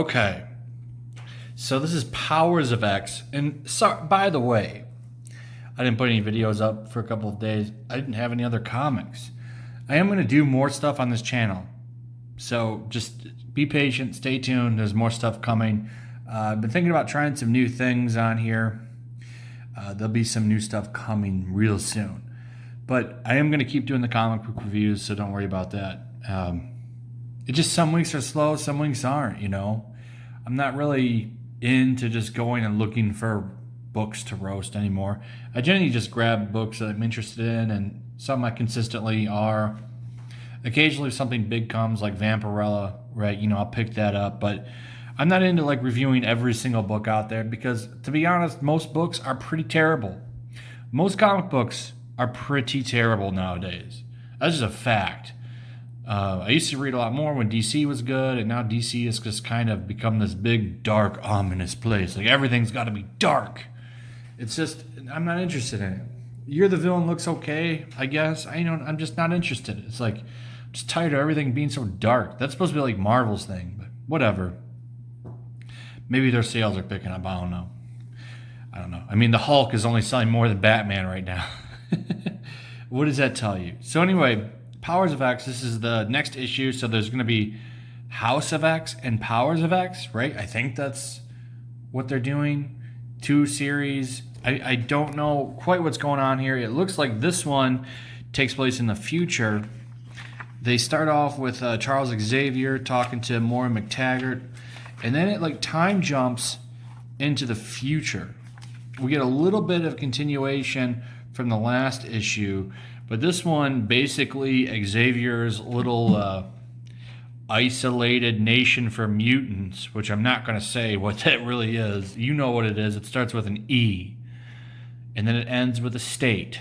Okay, so this is Powers of X, and so by the way, I didn't put any videos up for a couple of days. I didn't have any other comics. I am going to do more stuff on this channel, so just be patient, stay tuned. There's more stuff coming. I've been thinking about trying some new things on here. There'll be some new stuff coming real soon, but I am going to keep doing the comic book reviews, so don't worry about that. It just, some weeks are slow, some weeks aren't, you know. I'm not really into just going and looking for books to roast anymore. I generally just grab books that I'm interested in, and some I consistently are. Occasionally if something big comes like Vampirella, right, you know, I'll pick that up, but I'm not into like reviewing every single book out there because, to be honest, most books are pretty terrible. Most comic books are pretty terrible nowadays. That's just a fact. I used to read a lot more when DC was good, and now DC has just kind of become this big, dark, ominous place. Like, everything's got to be dark. It's just, I'm not interested in it. You're the Villain looks okay, I guess. I'm just not interested. It's like, I'm just tired of everything being so dark. That's supposed to be like Marvel's thing, but whatever. Maybe their sales are picking up. I don't know. I mean, the Hulk is only selling more than Batman right now. What does that tell you? So anyway, Powers of X, this is the next issue. So there's going to be House of X and Powers of X, right? I think that's what they're doing. 2 series. I don't know quite what's going on here. It looks like this one takes place in the future. They start off with Charles Xavier talking to Moira McTaggart, and then it like time jumps into the future. We get a little bit of continuation from the last issue, but this one basically Xavier's little isolated nation for mutants, which I'm not going to say what that really is. You know what it is. It starts with an E, and then it ends with a state.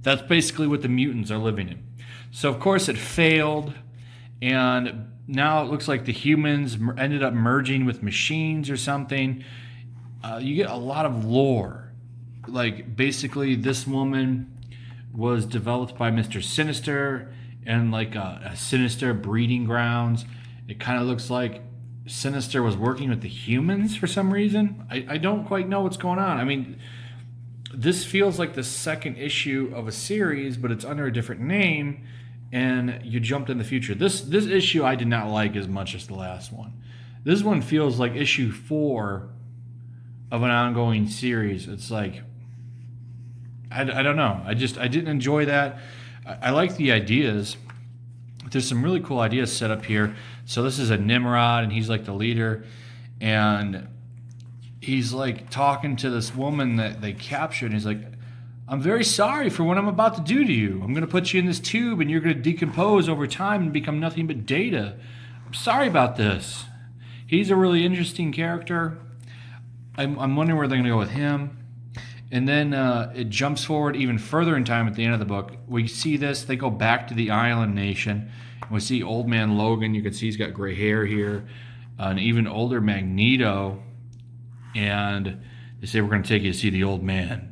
That's basically what the mutants are living in. So, of course, it failed, and now it looks like the humans ended up merging with machines or something. You get a lot of lore. Like, basically, this woman was developed by Mr. Sinister and like a Sinister breeding grounds. It kind of looks like Sinister was working with the humans for some reason. I don't quite know what's going on. I mean, this feels like the second issue of a series, but it's under a different name, and you jumped in the future. This issue I did not like as much as the last one. This one feels like issue 4 of an ongoing series. It's like, I don't know. I didn't enjoy that. I like the ideas. There's some really cool ideas set up here. So this is a Nimrod, and he's like the leader, and he's like talking to this woman that they captured, and he's like, I'm very sorry for what I'm about to do to you. I'm going to put you in this tube, and you're going to decompose over time and become nothing but data. I'm sorry about this. He's a really interesting character. I'm wondering where they're going to go with him. And then it jumps forward even further in time at the end of the book. We see this. They go back to the island nation. We see Old Man Logan. You can see he's got gray hair here. An even older Magneto. And they say, we're going to take you to see the old man.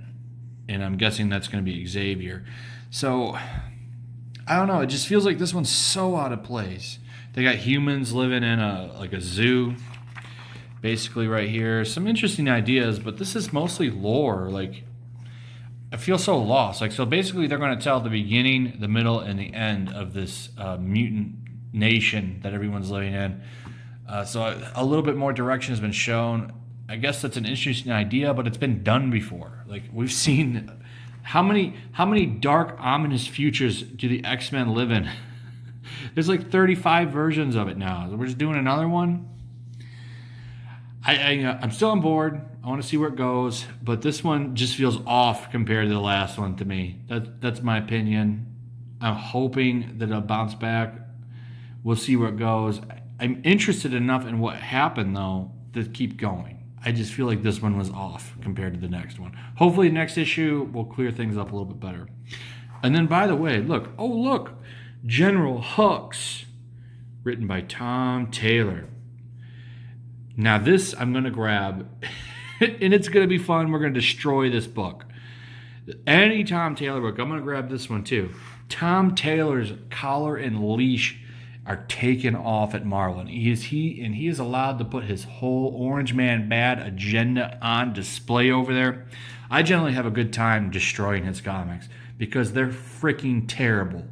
And I'm guessing that's going to be Xavier. So, I don't know. It just feels like this one's so out of place. They got humans living in a zoo. Basically right here. Some interesting ideas, but this is mostly lore. Like, I feel so lost. Like, so basically they're going to tell the beginning, the middle, and the end of this mutant nation that everyone's living in. So a little bit more direction has been shown. I guess that's an interesting idea, but it's been done before. Like, we've seen how many dark, ominous futures do the X-Men live in? There's like 35 versions of it now. We're just doing another one. I'm still on board. I want to see where it goes, but this one just feels off compared to the last one to me. That's my opinion. I'm hoping that it'll bounce back. We'll see where it goes. I'm interested enough in what happened, though, to keep going. I just feel like this one was off compared to the next one. Hopefully the next issue will clear things up a little bit better. And then, by the way, look. General Hux, written by Tom Taylor. Now this I'm going to grab, and it's going to be fun. We're going to destroy this book. Any Tom Taylor book, I'm going to grab this one too. Tom Taylor's Collar and Leash are taken off at Marvel. And he is allowed to put his whole Orange Man Bad agenda on display over there. I generally have a good time destroying his comics because they're freaking terrible.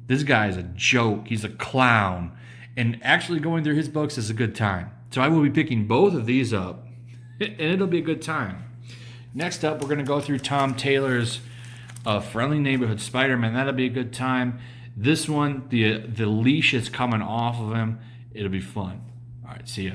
This guy is a joke. He's a clown. And actually going through his books is a good time. So I will be picking both of these up, and it'll be a good time. Next up, we're going to go through Tom Taylor's Friendly Neighborhood Spider-Man. That'll be a good time. This one, the leash is coming off of him. It'll be fun. All right, see ya.